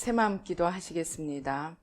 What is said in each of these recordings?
새마음 기도 하시겠습니다.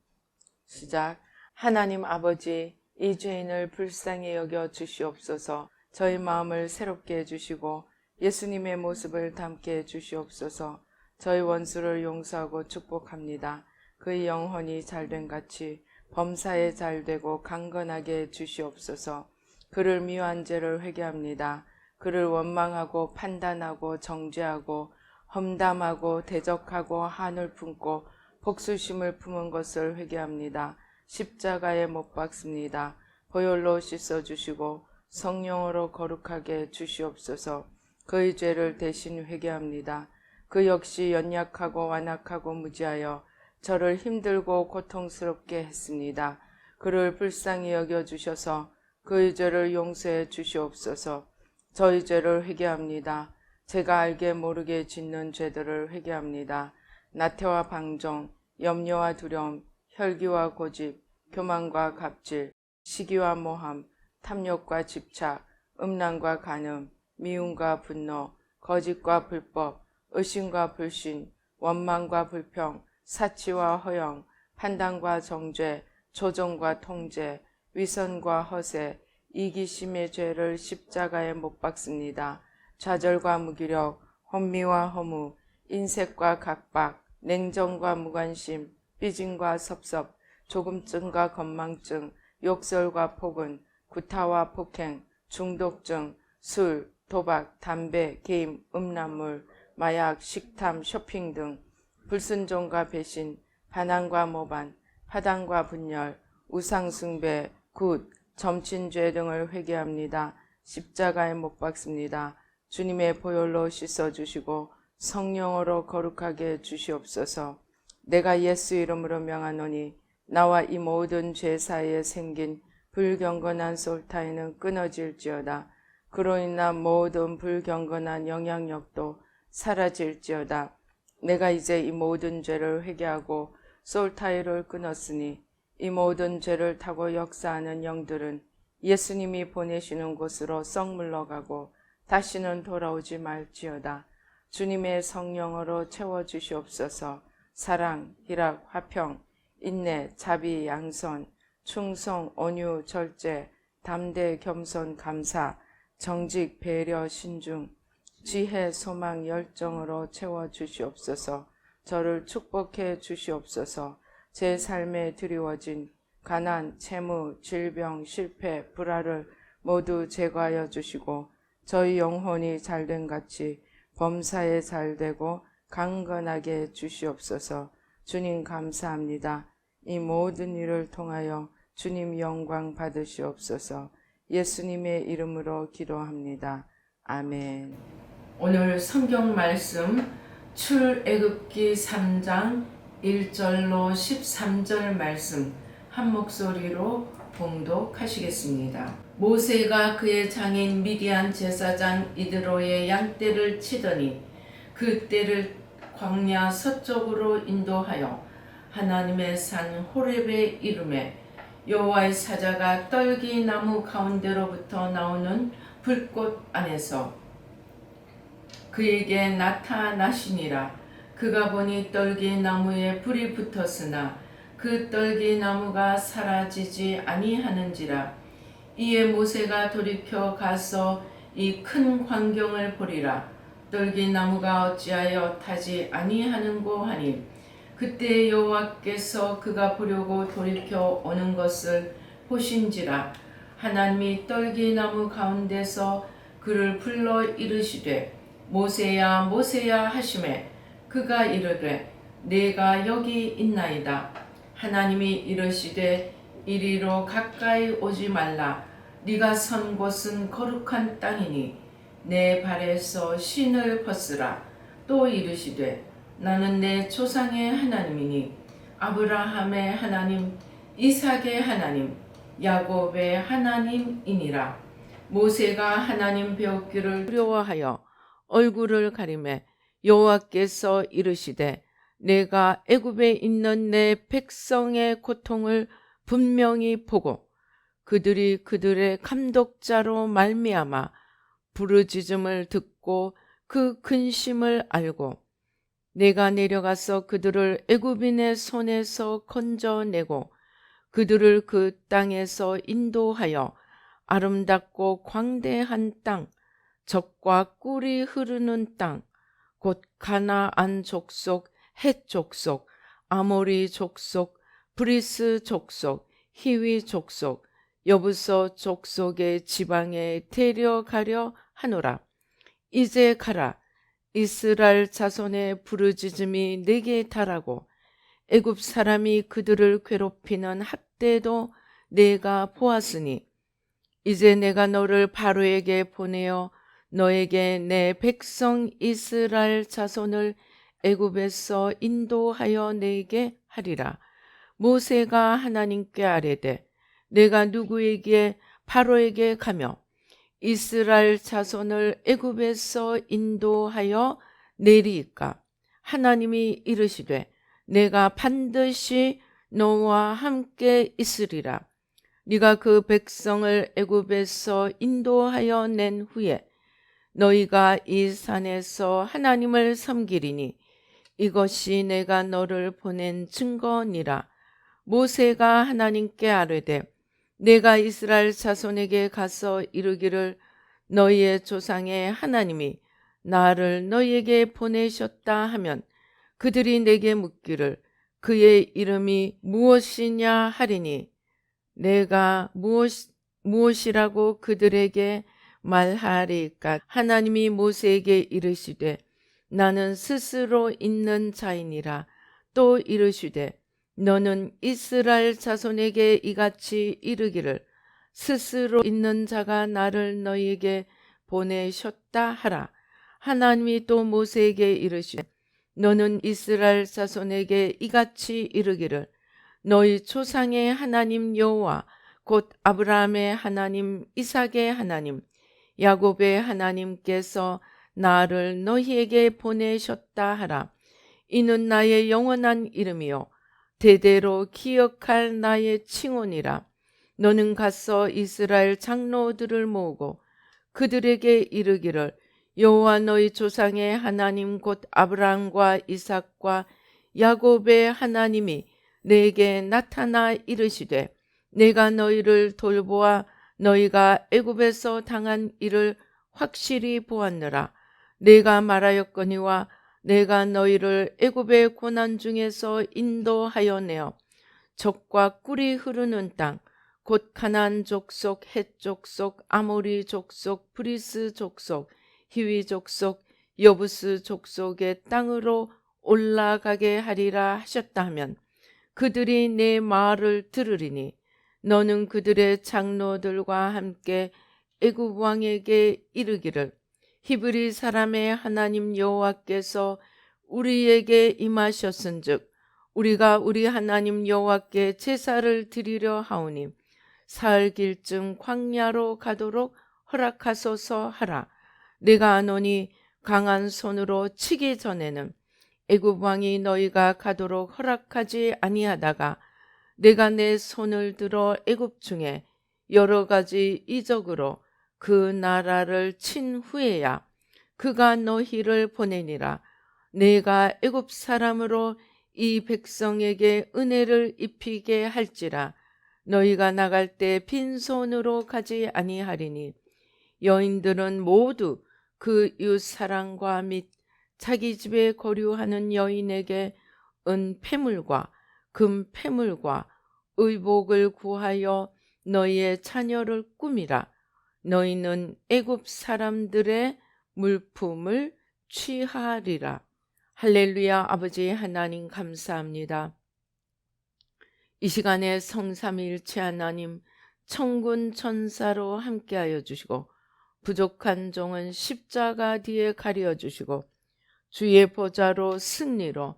시작. 하나님 아버지, 이 죄인을 불쌍히 여겨 주시옵소서. 저희 마음을 새롭게 해주시고 예수님의 모습을 담게 해주시옵소서. 저희 원수를 용서하고 축복합니다. 그의 영혼이 잘된 같이 범사에 잘되고 강건하게 해주시옵소서. 그를 미워한 죄를 회개합니다. 그를 원망하고 판단하고 정죄하고 험담하고 대적하고 한을 품고 복수심을 품은 것을 회개합니다. 십자가에 못 박습니다. 보혈로 씻어주시고 성령으로 거룩하게 주시옵소서. 그의 죄를 대신 회개합니다. 그 역시 연약하고 완악하고 무지하여 저를 힘들고 고통스럽게 했습니다. 그를 불쌍히 여겨주셔서 그의 죄를 용서해 주시옵소서. 저희 죄를 회개합니다. 제가 알게 모르게 짓는 죄들을 회개합니다. 나태와 방종, 염려와 두려움, 혈기와 고집, 교만과 갑질, 시기와 모함, 탐욕과 집착, 음란과 간음, 미움과 분노, 거짓과 불법, 의심과 불신, 원망과 불평, 사치와 허영, 판단과 정죄, 조종과 통제, 위선과 허세, 이기심의 죄를 십자가에 못 박습니다. 좌절과 무기력, 혼미와 허무, 인색과 각박, 냉정과 무관심, 삐짐과 섭섭, 조금증과 건망증, 욕설과 폭언, 구타와 폭행, 중독증, 술, 도박, 담배, 게임, 음란물, 마약, 식탐, 쇼핑 등 불순종과 배신, 반항과 모반, 파당과 분열, 우상숭배, 굿, 점친죄 등을 회개합니다. 십자가에 못 박습니다. 주님의 보혈로 씻어주시고 성령으로 거룩하게 주시옵소서. 내가 예수 이름으로 명하노니 나와 이 모든 죄 사이에 생긴 불경건한 솔타이는 끊어질지어다. 그로 인한 모든 불경건한 영향력도 사라질지어다. 내가 이제 이 모든 죄를 회개하고 솔타이를 끊었으니 이 모든 죄를 타고 역사하는 영들은 예수님이 보내시는 곳으로 썩 물러가고 다시는 돌아오지 말지어다. 주님의 성령으로 채워주시옵소서. 사랑, 희락, 화평, 인내, 자비, 양선, 충성, 온유, 절제, 담대, 겸손, 감사, 정직, 배려, 신중, 지혜, 소망, 열정으로 채워주시옵소서. 저를 축복해 주시옵소서. 제 삶에 드리워진 가난, 채무, 질병, 실패, 불화를 모두 제거하여 주시고 저희 영혼이 잘된 같이 범사에 잘되고 강건하게 주시옵소서. 주님 감사합니다. 이 모든 일을 통하여 주님 영광 받으시옵소서. 예수님의 이름으로 기도합니다. 아멘. 오늘 성경 말씀 출애굽기 3장 1절로 13절 말씀 한 목소리로 봉독하시겠습니다. 모세가 그의 장인 미디안 제사장 이드로의 양떼를 치더니 그 떼를 광야 서쪽으로 인도하여 하나님의 산 호렙에 이르매 여호와의 사자가 떨기 나무 가운데로부터 나오는 불꽃 안에서 그에게 나타나시니라. 그가 보니 떨기 나무에 불이 붙었으나 그 떨기 나무가 사라지지 아니하는지라. 이에 모세가 돌이켜 가서 이 큰 광경을 보리라. 떨기 나무가 어찌하여 타지 아니하는고 하니 그때 여호와께서 그가 보려고 돌이켜 오는 것을 보신지라. 하나님이 떨기 나무 가운데서 그를 불러 이르시되 모세야 모세야 하시매 그가 이르되 내가 여기 있나이다. 하나님이 이르시되 이리로 가까이 오지 말라. 네가 선 곳은 거룩한 땅이니 내 발에서 신을 벗으라. 또 이르시되 나는 내 조상의 하나님이니 아브라함의 하나님, 이삭의 하나님, 야곱의 하나님이니라. 모세가 하나님 배웠기를 두려워하여 얼굴을 가리매 여호와께서 이르시되 내가 애굽에 있는 내 백성의 고통을 분명히 보고 그들이 그들의 감독자로 말미암아 부르짖음을 듣고 그 근심을 알고 내가 내려가서 그들을 애굽인의 손에서 건져내고 그들을 그 땅에서 인도하여 아름답고 광대한 땅, 젖과 꿀이 흐르는 땅, 곧 가나안 족속, 헷 족속, 아모리 족속, 브리스 족속, 히위 족속, 여부서 족속의 지방에 데려가려 하노라. 이제 가라. 이스라엘 자손의 부르짖음이 내게 달하고 애굽 사람이 그들을 괴롭히는 학대도 내가 보았으니 이제 내가 너를 바로에게 보내어 너에게 내 백성 이스라엘 자손을 애굽에서 인도하여 내게 하리라. 모세가 하나님께 아뢰되 내가 누구에게 바로에게 가며 이스라엘 자손을 애굽에서 인도하여 내리이까? 하나님이 이르시되 내가 반드시 너와 함께 있으리라. 네가 그 백성을 애굽에서 인도하여 낸 후에 너희가 이 산에서 하나님을 섬기리니 이것이 내가 너를 보낸 증거니라. 모세가 하나님께 아뢰되 내가 이스라엘 자손에게 가서 이르기를 너희의 조상의 하나님이 나를 너희에게 보내셨다 하면 그들이 내게 묻기를 그의 이름이 무엇이냐 하리니 내가 무엇이라고 그들에게 말하리까? 하나님이 모세에게 이르시되 나는 스스로 있는 자이니라. 또 이르시되 너는 이스라엘 자손에게 이같이 이르기를 스스로 있는 자가 나를 너희에게 보내셨다 하라. 하나님이 또 모세에게 이르시되 너는 이스라엘 자손에게 이같이 이르기를 너희 조상의 하나님 여호와 곧 아브라함의 하나님, 이삭의 하나님, 야곱의 하나님께서 나를 너희에게 보내셨다 하라. 이는 나의 영원한 이름이요 대대로 기억할 나의 칭호니라. 너는 가서 이스라엘 장로들을 모으고 그들에게 이르기를 여호와 너희 조상의 하나님 곧 아브라함과 이삭과 야곱의 하나님이 내게 나타나 이르시되 내가 너희를 돌보아 너희가 애굽에서 당한 일을 확실히 보았느라. 내가 말하였거니와 내가 너희를 애굽의 고난 중에서 인도하여 내어 젖과 꿀이 흐르는 땅 곧 가나안 족속, 헷 족속, 아모리 족속, 브리스 족속, 히위 족속, 여부스 족속의 땅으로 올라가게 하리라 하셨다 하면 그들이 내 말을 들으리니 너는 그들의 장로들과 함께 애굽 왕에게 이르기를 히브리 사람의 하나님 여호와께서 우리에게 임하셨은즉 우리가 우리 하나님 여호와께 제사를 드리려 하오니 사흘 길쯤 광야로 가도록 허락하소서 하라. 내가 아노니 강한 손으로 치기 전에는 애굽 왕이 너희가 가도록 허락하지 아니하다가 내가 내 손을 들어 애굽 중에 여러 가지 이적으로 그 나라를 친 후에야 그가 너희를 보내니라. 내가 애굽 사람으로 이 백성에게 은혜를 입히게 할지라. 너희가 나갈 때 빈손으로 가지 아니하리니 여인들은 모두 그 이웃사랑과 및 자기 집에 거류하는 여인에게 은 패물과 금 패물과 의복을 구하여 너희의 자녀를 꾸미라. 너희는 애굽 사람들의 물품을 취하리라. 할렐루야. 아버지 하나님 감사합니다. 이 시간에 성삼위일체 하나님 천군 천사로 함께하여 주시고 부족한 종은 십자가 뒤에 가려 주시고 주의 보좌로 승리로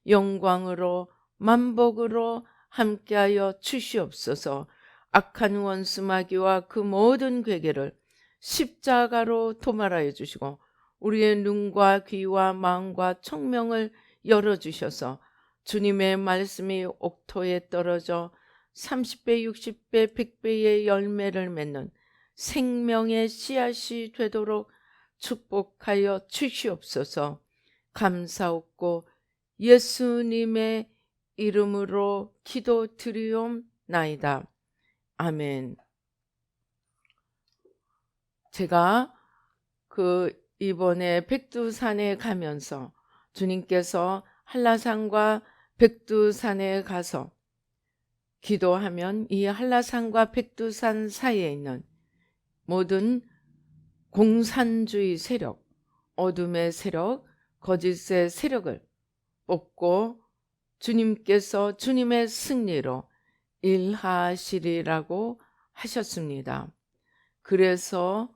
영광으로 만복으로 함께하여 주시옵소서. 악한 원수 마귀와 그 모든 괴계를 십자가로 도말하여 주시고 우리의 눈과 귀와 마음과 청명을 열어주셔서 주님의 말씀이 옥토에 떨어져 30배, 60배, 100배의 열매를 맺는 생명의 씨앗이 되도록 축복하여 주시옵소서. 감사옵고 예수님의 이름으로 기도드리옵나이다. 아멘. 제가 이번에 백두산에 가면서 주님께서 한라산과 백두산에 가서 기도하면 이 한라산과 백두산 사이에 있는 모든 공산주의 세력, 어둠의 세력, 거짓의 세력을 뽑고 주님께서 주님의 승리로 일하시리라고 하셨습니다. 그래서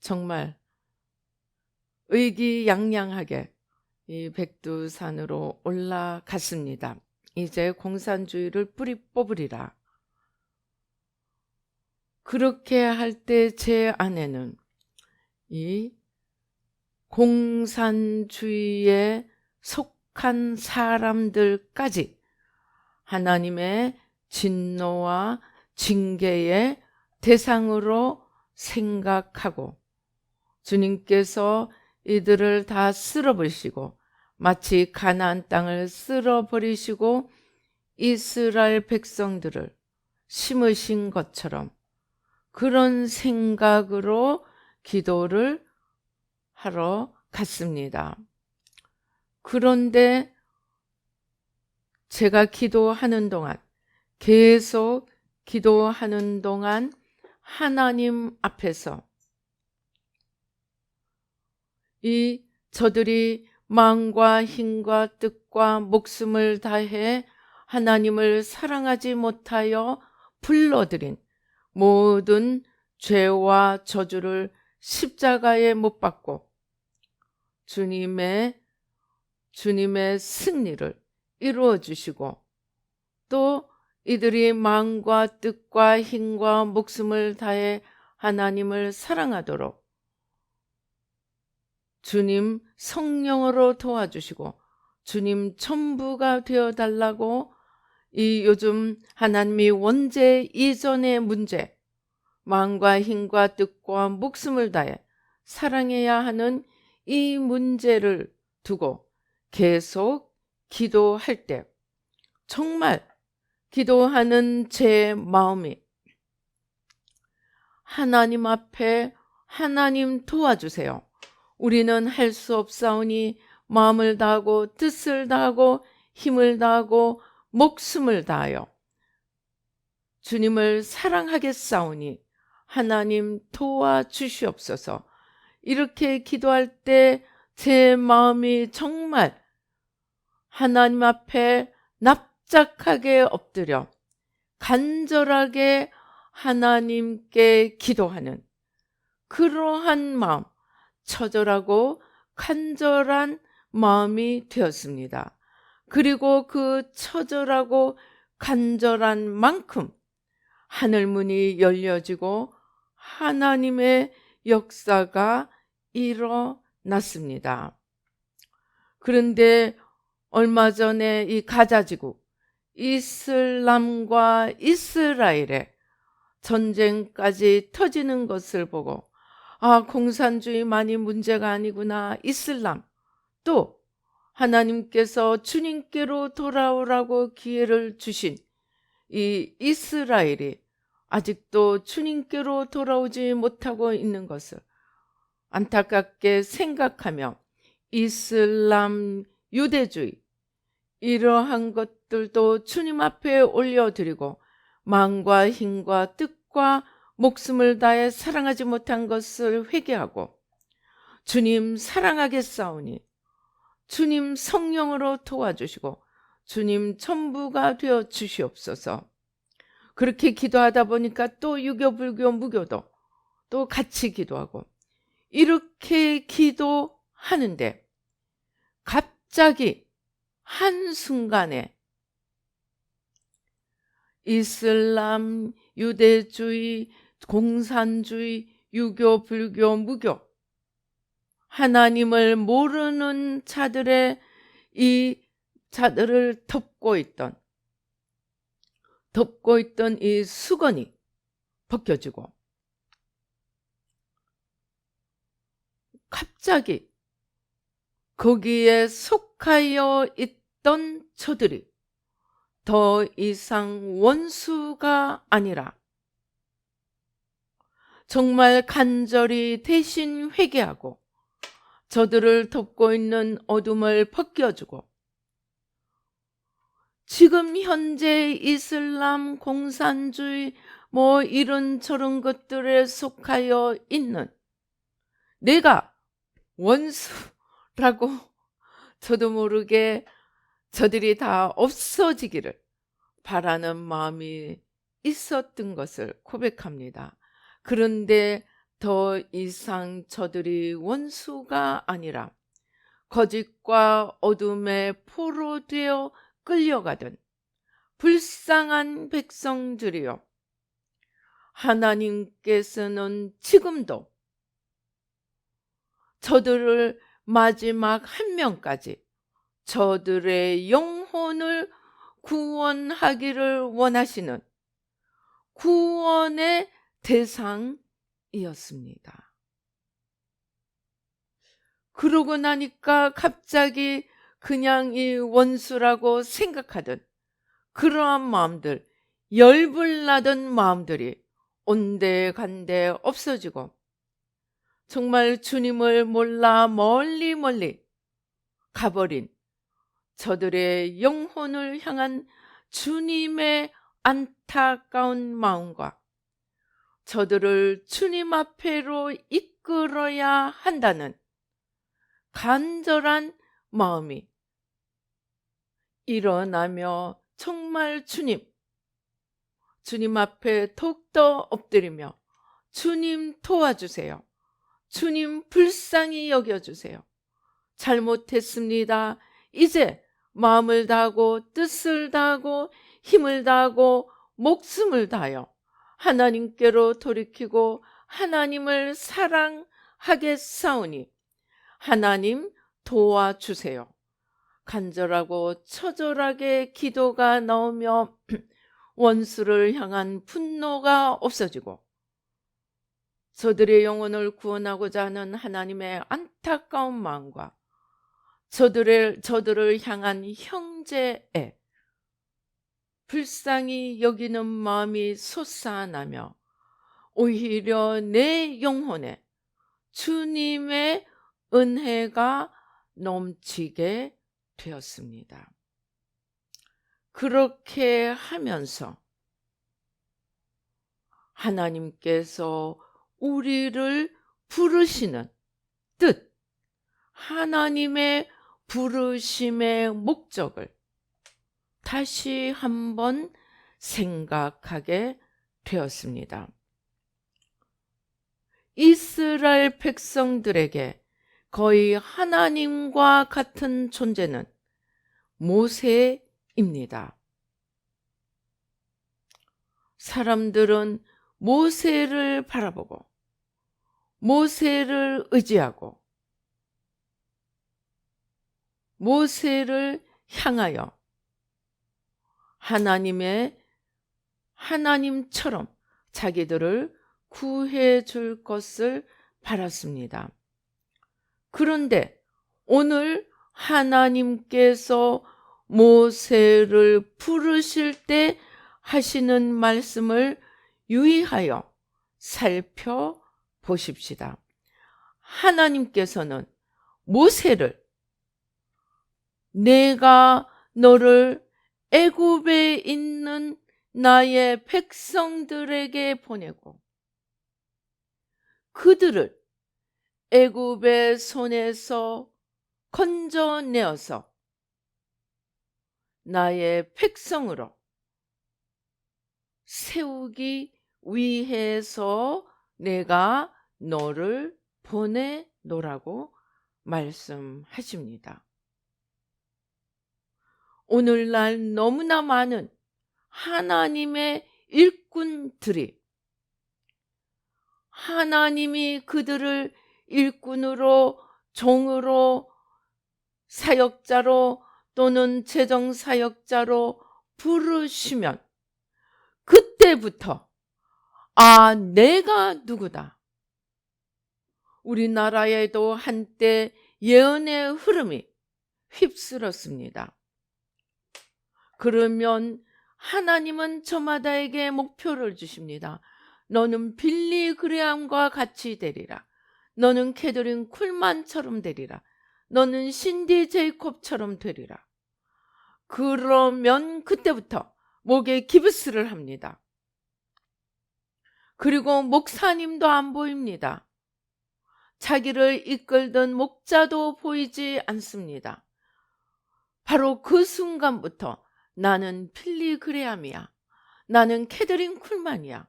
정말 의기양양하게 이 백두산으로 올라갔습니다. 이제 공산주의를 뿌리 뽑으리라. 그렇게 할 때 제 안에는 이 공산주의에 속한 사람들까지 하나님의 진노와 징계의 대상으로 생각하고 주님께서 이들을 다 쓸어버리시고 마치 가나안 땅을 쓸어버리시고 이스라엘 백성들을 심으신 것처럼 그런 생각으로 기도를 하러 갔습니다. 그런데 제가 기도하는 동안, 계속 기도하는 동안 하나님 앞에서 이 저들이 마음과 힘과 뜻과 목숨을 다해 하나님을 사랑하지 못하여 불러들인 모든 죄와 저주를 십자가에 못 박고 주님의 승리를 이루어 주시고 또 이들이 마음과 뜻과 힘과 목숨을 다해 하나님을 사랑하도록 주님 성령으로 도와주시고 주님 전부가 되어달라고 이 요즘 하나님이 원죄 이전의 문제, 마음과 힘과 뜻과 목숨을 다해 사랑해야 하는 이 문제를 두고 계속 기도할 때 정말 기도하는 제 마음이 하나님 앞에 하나님 도와주세요. 우리는 할 수 없사오니 마음을 다하고 뜻을 다하고 힘을 다하고 목숨을 다하여 주님을 사랑하겠사오니 하나님 도와주시옵소서. 이렇게 기도할 때 제 마음이 정말 하나님 앞에 납작하게 엎드려 간절하게 하나님께 기도하는 그러한 마음, 처절하고 간절한 마음이 되었습니다. 그리고 그 처절하고 간절한 만큼 하늘문이 열려지고 하나님의 역사가 일어났습니다. 그런데 얼마 전에 이 가자지구 이슬람과 이스라엘의 전쟁까지 터지는 것을 보고 공산주의만이 문제가 아니구나. 이슬람 또 하나님께서 주님께로 돌아오라고 기회를 주신 이 이스라엘이 아직도 주님께로 돌아오지 못하고 있는 것을 안타깝게 생각하며 이슬람, 유대주의 이러한 것들도 주님 앞에 올려드리고 마음과 힘과 뜻과 목숨을 다해 사랑하지 못한 것을 회개하고 주님 사랑하겠사오니 주님 성령으로 도와주시고 주님 전부가 되어 주시옵소서. 그렇게 기도하다 보니까 또 유교, 불교, 무교도 또 같이 기도하고 이렇게 기도하는데 갑자기 한순간에 이슬람, 유대주의, 공산주의, 유교, 불교, 무교 하나님을 모르는 자들의 이 자들을 덮고 있던 이 수건이 벗겨지고 갑자기 거기에 속하여 있던 저들이 더 이상 원수가 아니라 정말 간절히 대신 회개하고 저들을 덮고 있는 어둠을 벗겨주고 지금 현재 이슬람, 공산주의 이런저런 것들에 속하여 있는 내가 원수라고 저도 모르게 저들이 다 없어지기를 바라는 마음이 있었던 것을 고백합니다. 그런데 더 이상 저들이 원수가 아니라 거짓과 어둠에 포로되어 끌려가던 불쌍한 백성들이요, 하나님께서는 지금도 저들을 마지막 한 명까지 저들의 영혼을 구원하기를 원하시는 구원의 대상이었습니다. 그러고 나니까 갑자기 그냥 이 원수라고 생각하던 그러한 마음들, 열불나던 마음들이 온데간데 없어지고 정말 주님을 몰라 멀리 가버린 저들의 영혼을 향한 주님의 안타까운 마음과 저들을 주님 앞에로 이끌어야 한다는 간절한 마음이 일어나며 정말 주님 앞에 더욱더 엎드리며 주님 도와주세요. 주님 불쌍히 여겨주세요. 잘못했습니다. 이제 마음을 다하고 뜻을 다하고 힘을 다하고 목숨을 다하여 하나님께로 돌이키고 하나님을 사랑하겠사오니 하나님 도와주세요. 간절하고 처절하게 기도가 나오며 원수를 향한 분노가 없어지고 저들의 영혼을 구원하고자 하는 하나님의 안타까운 마음과 저들을 향한 형제의 불쌍히 여기는 마음이 솟아나며 오히려 내 영혼에 주님의 은혜가 넘치게 되었습니다. 그렇게 하면서 하나님께서 우리를 부르시는 뜻, 하나님의 부르심의 목적을 다시 한번 생각하게 되었습니다. 이스라엘 백성들에게 거의 하나님과 같은 존재는 모세입니다. 사람들은 모세를 바라보고 모세를 의지하고 모세를 향하여 하나님처럼 자기들을 구해 줄 것을 바랐습니다. 그런데 오늘 하나님께서 모세를 부르실 때 하시는 말씀을 유의하여 살펴보십시다. 하나님께서는 모세를 내가 너를 애굽에 있는 나의 백성들에게 보내고 그들을 애굽의 손에서 건져내어서 나의 백성으로 세우기 위해서 내가 너를 보내노라고 말씀하십니다. 오늘날 너무나 많은 하나님의 일꾼들이 하나님이 그들을 일꾼으로, 종으로, 사역자로 또는 재정사역자로 부르시면 그때부터 내가 누구다. 우리나라에도 한때 예언의 흐름이 휩쓸었습니다. 그러면 하나님은 저마다에게 목표를 주십니다. 너는 빌리 그레함과 같이 되리라. 너는 캐더린 쿨만처럼 되리라. 너는 신디 제이콥처럼 되리라. 그러면 그때부터 목에 기브스를 합니다. 그리고 목사님도 안 보입니다. 자기를 이끌던 목자도 보이지 않습니다. 바로 그 순간부터 나는 빌리 그레함이야. 나는 캐더린 쿨만이야.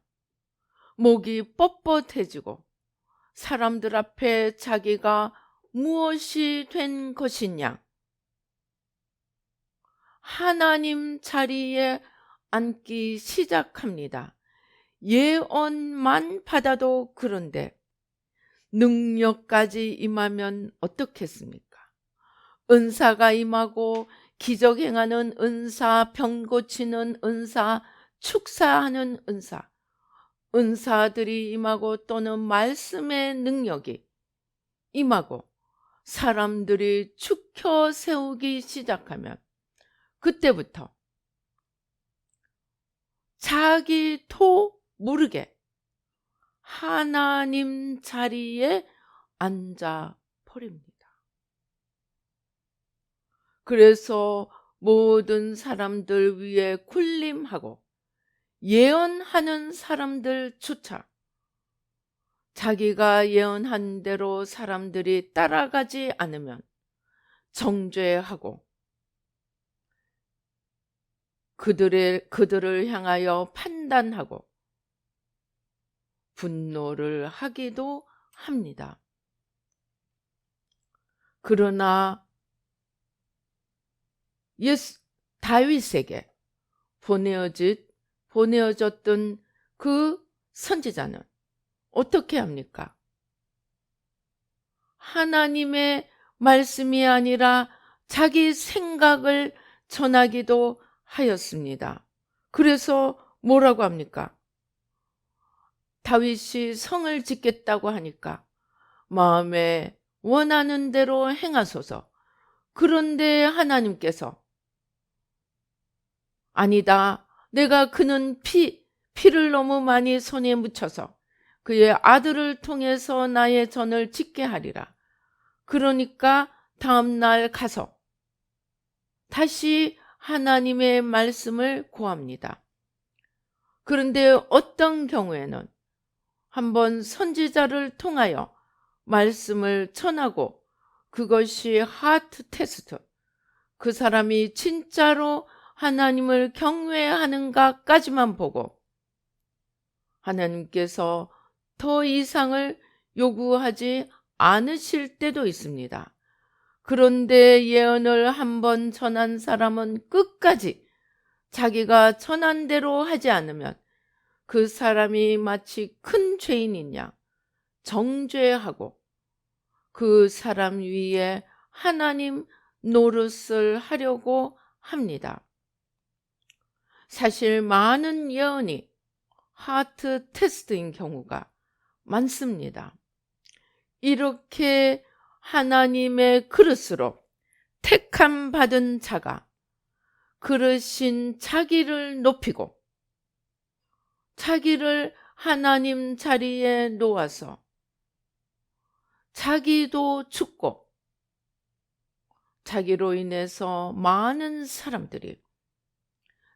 목이 뻣뻣해지고 사람들 앞에 자기가 무엇이 된 것이냐, 하나님 자리에 앉기 시작합니다. 예언만 받아도 그런데 능력까지 임하면 어떻겠습니까? 은사가 임하고 기적 행하는 은사, 병 고치는 은사, 축사하는 은사, 은사들이 임하고 또는 말씀의 능력이 임하고 사람들이 축혀 세우기 시작하면 그때부터 자기도 모르게 하나님 자리에 앉아 버립니다. 그래서 모든 사람들 위에 군림하고 예언하는 사람들조차 자기가 예언한 대로 사람들이 따라가지 않으면 정죄하고 그들을 향하여 판단하고 분노를 하기도 합니다. 그러나 다윗에게 보내어졌던 그 선지자는 어떻게 합니까? 하나님의 말씀이 아니라 자기 생각을 전하기도 하였습니다. 그래서 뭐라고 합니까? 다윗이 성을 짓겠다고 하니까 마음에 원하는 대로 행하소서. 그런데 하나님께서 아니다. 내가 그는 피를 너무 많이 손에 묻혀서 그의 아들을 통해서 나의 전을 짓게 하리라. 그러니까 다음 날 가서 다시 하나님의 말씀을 구합니다. 그런데 어떤 경우에는 한번 선지자를 통하여 말씀을 전하고 그것이 하트 테스트, 그 사람이 진짜로 하나님을 경외하는가까지만 보고 하나님께서 더 이상을 요구하지 않으실 때도 있습니다. 그런데 예언을 한번 전한 사람은 끝까지 자기가 전한 대로 하지 않으면 그 사람이 마치 큰 죄인인 양 정죄하고 그 사람 위에 하나님 노릇을 하려고 합니다. 사실 많은 예언이 하트 테스트인 경우가 많습니다. 이렇게 하나님의 그릇으로 택함 받은 자가 그릇인 자기를 높이고 자기를 하나님 자리에 놓아서 자기도 죽고 자기로 인해서 많은 사람들이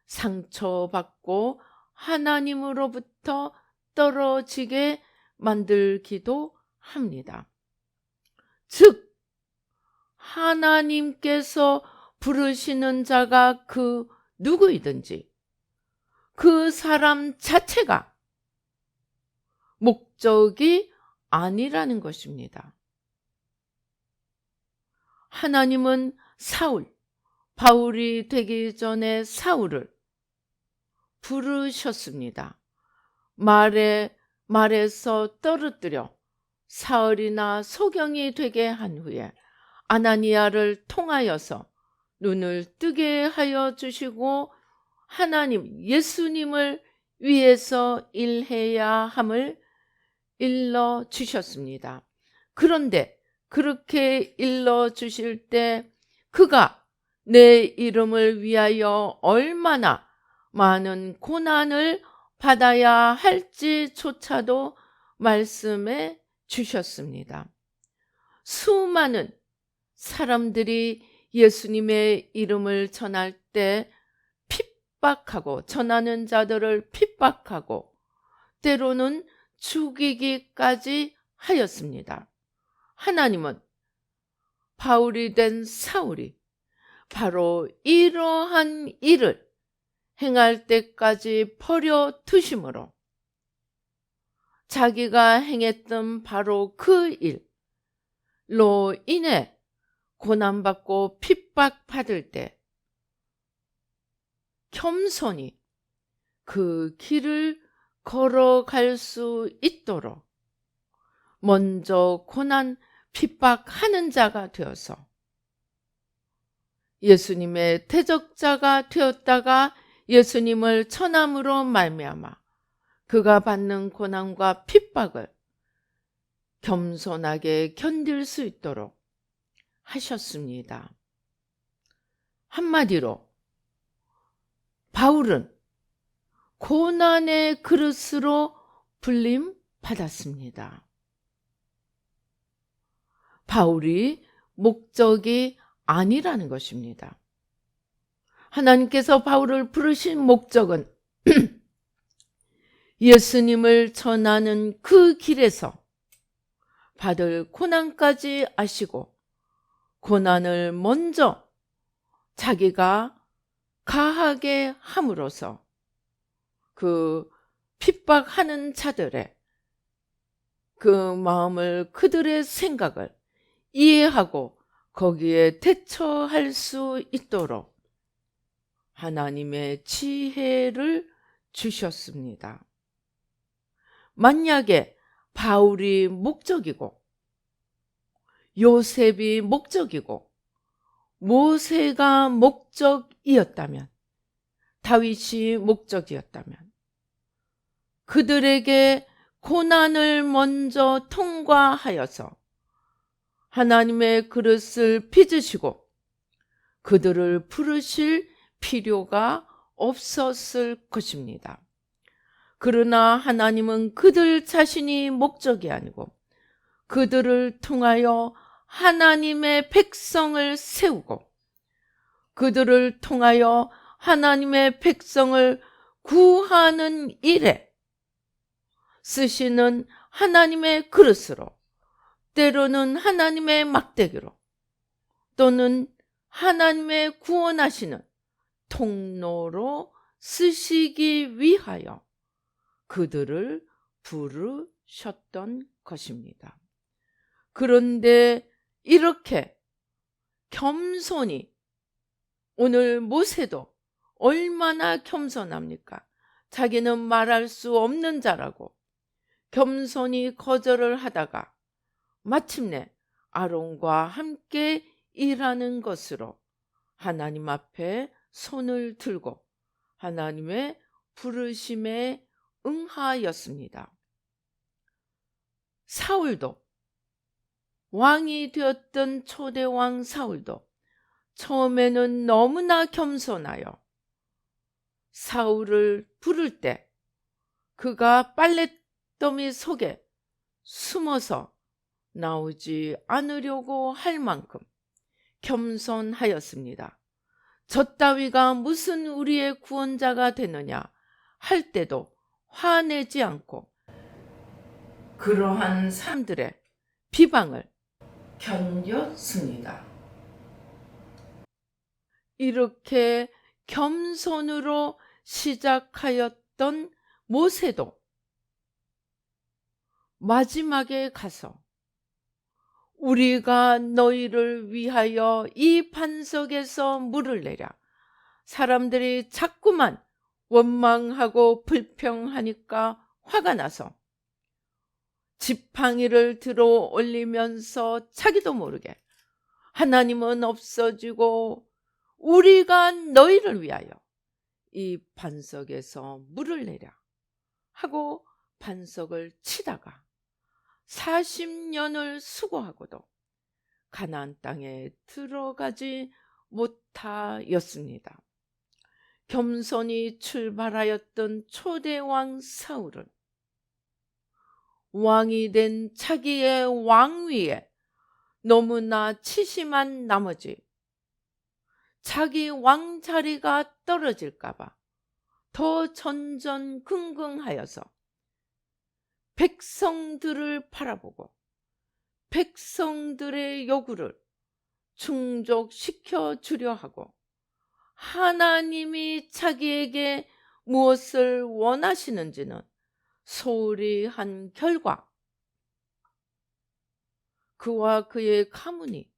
상처받고 하나님으로부터 떨어지게 만들기도 합니다. 즉 하나님께서 부르시는 자가 그 누구이든지 그 사람 자체가 목적이 아니라는 것입니다. 하나님은 바울이 되기 전에 사울을 부르셨습니다. 말에서 떨어뜨려 사울이나 소경이 되게 한 후에 아나니아를 통하여서 눈을 뜨게 하여 주시고 하나님 예수님을 위해서 일해야 함을 일러 주셨습니다. 그런데 그렇게 일러 주실 때 그가 내 이름을 위하여 얼마나 많은 고난을 받아야 할지조차도 말씀해 주셨습니다. 수많은 사람들이 예수님의 이름을 전할 때 핍박하고, 전하는 자들을 핍박하고 때로는 죽이기까지 하였습니다. 하나님은 바울이 된 사울이 바로 이러한 일을 행할 때까지 버려 두심으로 자기가 행했던 바로 그 일로 인해 고난받고 핍박받을 때 겸손히 그 길을 걸어갈 수 있도록 먼저 고난 핍박하는 자가 되어서 예수님의 대적자가 되었다가 예수님을 전함으로 말미암아 그가 받는 고난과 핍박을 겸손하게 견딜 수 있도록 하셨습니다. 한마디로 바울은 고난의 그릇으로 불림 받았습니다. 바울이 목적이 아니라는 것입니다. 하나님께서 바울을 부르신 목적은 예수님을 전하는 그 길에서 받을 고난까지 아시고 고난을 먼저 자기가 가하게 함으로써 그 핍박하는 자들의 그 마음을, 그들의 생각을 이해하고 거기에 대처할 수 있도록 하나님의 지혜를 주셨습니다. 만약에 바울이 목적이고 요셉이 목적이고 모세가 목적이었다면, 다윗이 목적이었다면 그들에게 고난을 먼저 통과하여서 하나님의 그릇을 빚으시고 그들을 부르실 필요가 없었을 것입니다. 그러나 하나님은 그들 자신이 목적이 아니고 그들을 통하여 하나님의 백성을 세우고 그들을 통하여 하나님의 백성을 구하는 일에 쓰시는 하나님의 그릇으로, 때로는 하나님의 막대기로, 또는 하나님의 구원하시는 통로로 쓰시기 위하여 그들을 부르셨던 것입니다. 그런데 이렇게 겸손히, 오늘 모세도 얼마나 겸손합니까? 자기는 말할 수 없는 자라고 겸손히 거절을 하다가 마침내 아론과 함께 일하는 것으로 하나님 앞에 손을 들고 하나님의 부르심에 응하였습니다. 사울도, 왕이 되었던 초대왕 사울도 처음에는 너무나 겸손하여 사울을 부를 때 그가 빨랫더미 속에 숨어서 나오지 않으려고 할 만큼 겸손하였습니다. 저 따위가 무슨 우리의 구원자가 되느냐 할 때도 화내지 않고 그러한 사람들의 비방을 견뎠습니다. 이렇게 겸손으로 시작하였던 모세도 마지막에 가서 우리가 너희를 위하여 이 반석에서 물을 내랴, 사람들이 자꾸만 원망하고 불평하니까 화가 나서 지팡이를 들어 올리면서 자기도 모르게 하나님은 없어지고 우리가 너희를 위하여 이 반석에서 물을 내랴 하고 반석을 치다가 40년을 수고하고도 가나안 땅에 들어가지 못하였습니다. 겸손히 출발하였던 초대왕 사울은 왕이 된 자기의 왕위에 너무나 치심한 나머지 자기 왕자리가 떨어질까봐 더 전전긍긍하여서 백성들을 바라보고 백성들의 요구를 충족시켜 주려 하고 하나님이 자기에게 무엇을 원하시는지는 소홀히 한 결과 그와 그의 가문이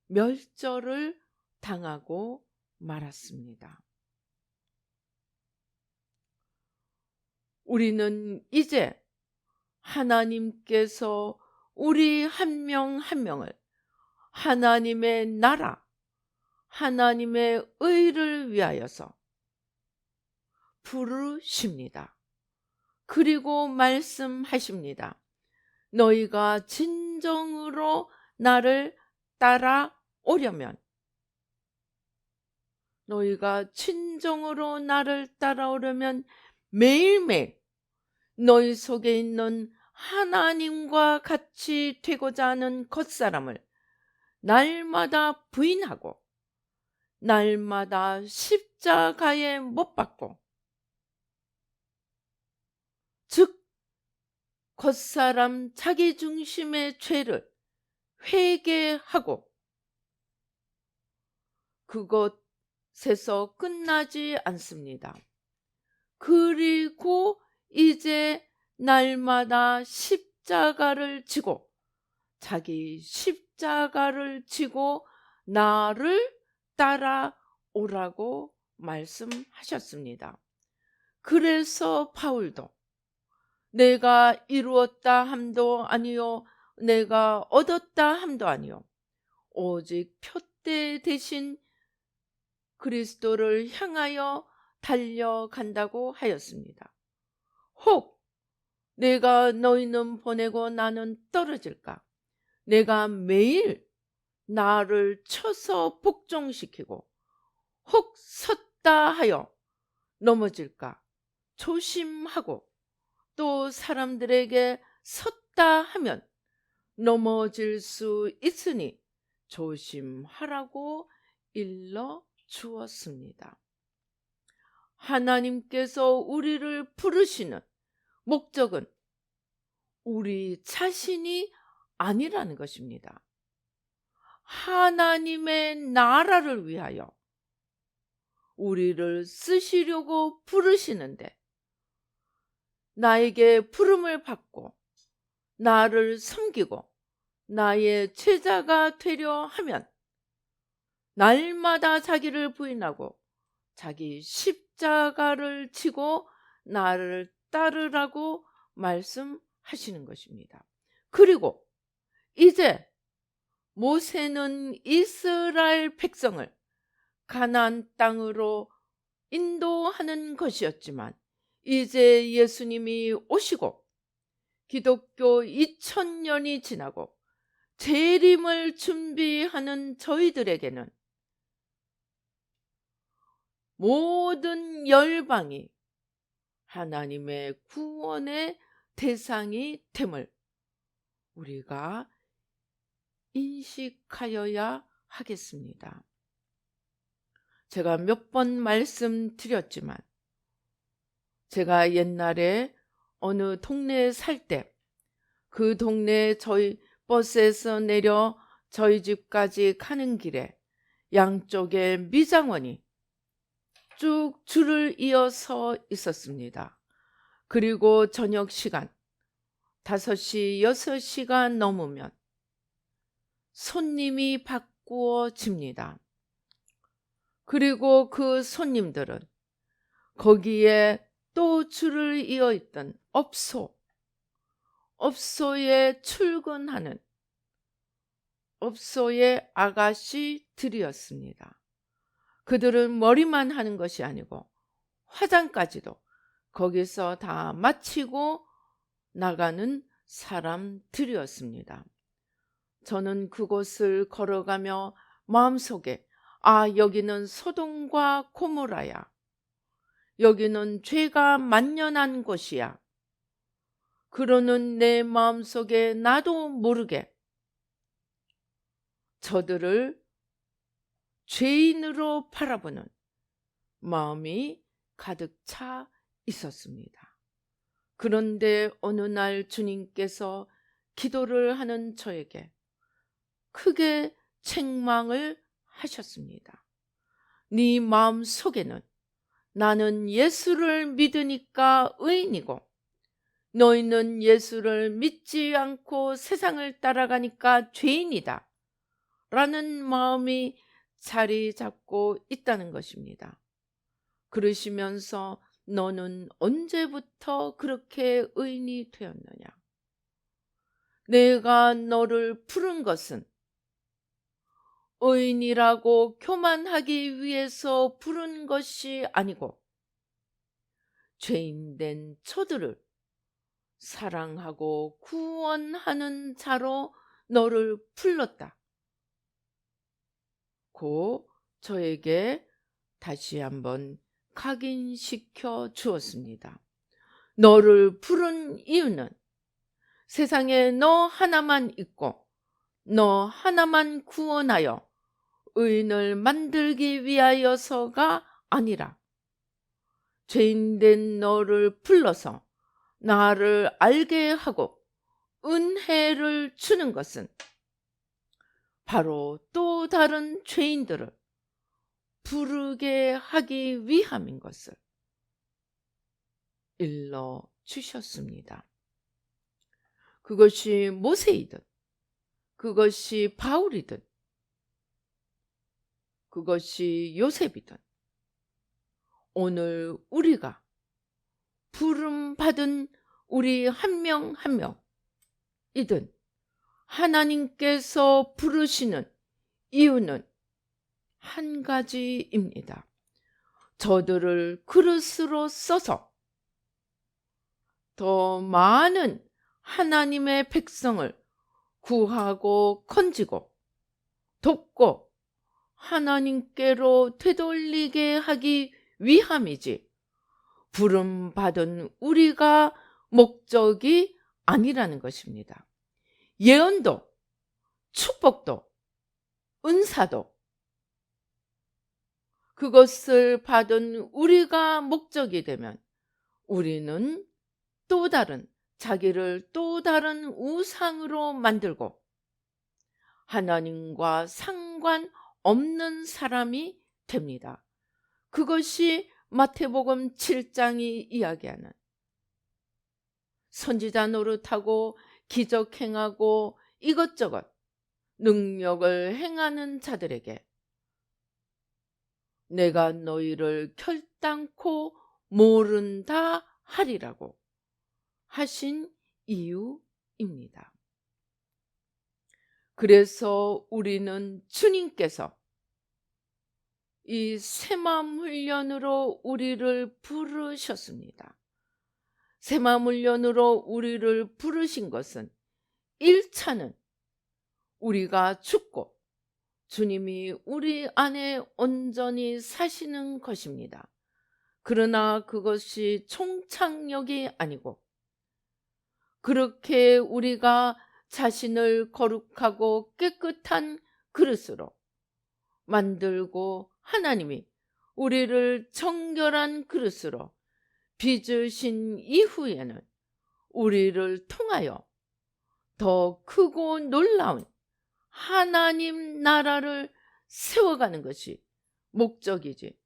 멸절을 당하고 말았습니다. 우리는 이제 하나님께서 우리 한 명 한 명을 하나님의 나라, 하나님의 의를 위하여서 부르십니다. 그리고 말씀하십니다. 너희가 진정으로 나를 따라오려면 매일매일 너희 속에 있는 하나님과 같이 되고자 하는 겉사람을 날마다 부인하고 날마다 십자가에 못 박고, 즉 겉사람 자기 중심의 죄를 회개하고 그것에서 끝나지 않습니다. 그리고 이제 날마다 십자가를 지고 자기 십자가를 지고 나를 따라오라고 말씀하셨습니다. 그래서 바울도 내가 이루었다 함도 아니요 내가 얻었다 함도 아니요 오직 표대 대신 그리스도를 향하여 달려간다고 하였습니다. 혹 내가 너희는 보내고 나는 떨어질까? 내가 매일 나를 쳐서 복종시키고 혹 섰다 하여 넘어질까? 조심하고 또 사람들에게 섰다 하면 넘어질 수 있으니 조심하라고 일러 주었습니다. 하나님께서 우리를 부르시는 목적은 우리 자신이 아니라는 것입니다. 하나님의 나라를 위하여 우리를 쓰시려고 부르시는데 나에게 부름을 받고 나를 섬기고 나의 제자가 되려 하면 날마다 자기를 부인하고 자기 십자가를 지고 나를 따르라고 말씀하시는 것입니다. 그리고 이제 모세는 이스라엘 백성을 가나안 땅으로 인도하는 것이었지만 이제 예수님이 오시고 기독교 2000년이 지나고 재림을 준비하는 저희들에게는 모든 열방이 하나님의 구원의 대상이 됨을 우리가 인식하여야 하겠습니다. 제가 몇 번 말씀드렸지만 제가 옛날에 어느 동네에 살 때 그 동네에 저희 버스에서 내려 저희 집까지 가는 길에 양쪽에 미장원이 쭉 줄을 이어서 있었습니다. 그리고 저녁 시간 5시, 6시가 넘으면 손님이 바꾸어집니다. 그리고 그 손님들은 거기에 또 줄을 이어 있던 업소에 출근하는 업소의 아가씨들이었습니다. 그들은 머리만 하는 것이 아니고 화장까지도 거기서 다 마치고 나가는 사람들이었습니다. 저는 그곳을 걸어가며 마음속에 여기는 소돔과 고모라야. 여기는 죄가 만연한 곳이야. 그러는 내 마음속에 나도 모르게 저들을 죄인으로 바라보는 마음이 가득 차 있었습니다. 그런데 어느 날 주님께서 기도를 하는 저에게 크게 책망을 하셨습니다. 네 마음 속에는 나는 예수를 믿으니까 의인이고 너희는 예수를 믿지 않고 세상을 따라가니까 죄인이다 라는 마음이 자리 잡고 있다는 것입니다. 그러시면서 너는 언제부터 그렇게 의인이 되었느냐? 내가 너를 부른 것은 의인이라고 교만하기 위해서 부른 것이 아니고 죄인된 저들을 사랑하고 구원하는 자로 너를 불렀다. 고 저에게 다시 한번 각인시켜 주었습니다. 너를 부른 이유는 세상에 너 하나만 있고 너 하나만 구원하여 의인을 만들기 위하여서가 아니라 죄인된 너를 불러서 나를 알게 하고 은혜를 주는 것은 바로 또 다른 죄인들을 부르게 하기 위함인 것을 일러 주셨습니다. 그것이 모세이든 그것이 바울이든 그것이 요셉이든 오늘 우리가 부름받은 우리 한 명 한 명이든 하나님께서 부르시는 이유는 한 가지입니다. 저들을 그릇으로 써서 더 많은 하나님의 백성을 구하고 건지고 돕고 하나님께로 되돌리게 하기 위함이지 부름받은 우리가 목적이 아니라는 것입니다. 예언도 축복도 은사도 그것을 받은 우리가 목적이 되면 우리는 또 다른 자기를 또 다른 우상으로 만들고 하나님과 상관없는 사람이 됩니다. 그것이 마태복음 7장이 이야기하는 선지자 노릇하고 기적 행하고 이것저것 능력을 행하는 자들에게 내가 너희를 결단코 모른다 하리라고 하신 이유입니다. 그래서 우리는 주님께서 이 새마음 훈련으로 우리를 부르셨습니다. 새마음 훈련으로 우리를 부르신 것은 1차는 우리가 죽고 주님이 우리 안에 온전히 사시는 것입니다. 그러나 그것이 총착력이 아니고 그렇게 우리가 자신을 거룩하고 깨끗한 그릇으로 만들고 하나님이 우리를 정결한 그릇으로 빚으신 이후에는 우리를 통하여 더 크고 놀라운 하나님 나라를 세워가는 것이 목적이지